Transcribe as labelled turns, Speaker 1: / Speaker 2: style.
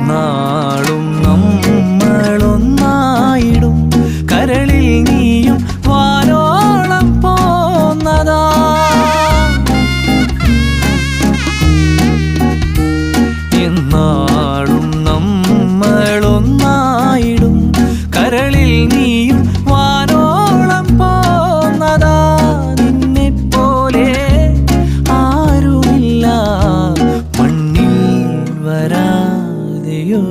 Speaker 1: എന്നാളും നമ്മളൊന്നായിടും കരളിൽ നീയും വാനോളം പോന്നതാ. എന്നാളും നമ്മളൊന്നായിടും കരളിൽ നീയും വാനോളം പോന്നതാ. നിന്നെപ്പോലെ ആരുമില്ല മണ്ണിൽ വരാതെയോ.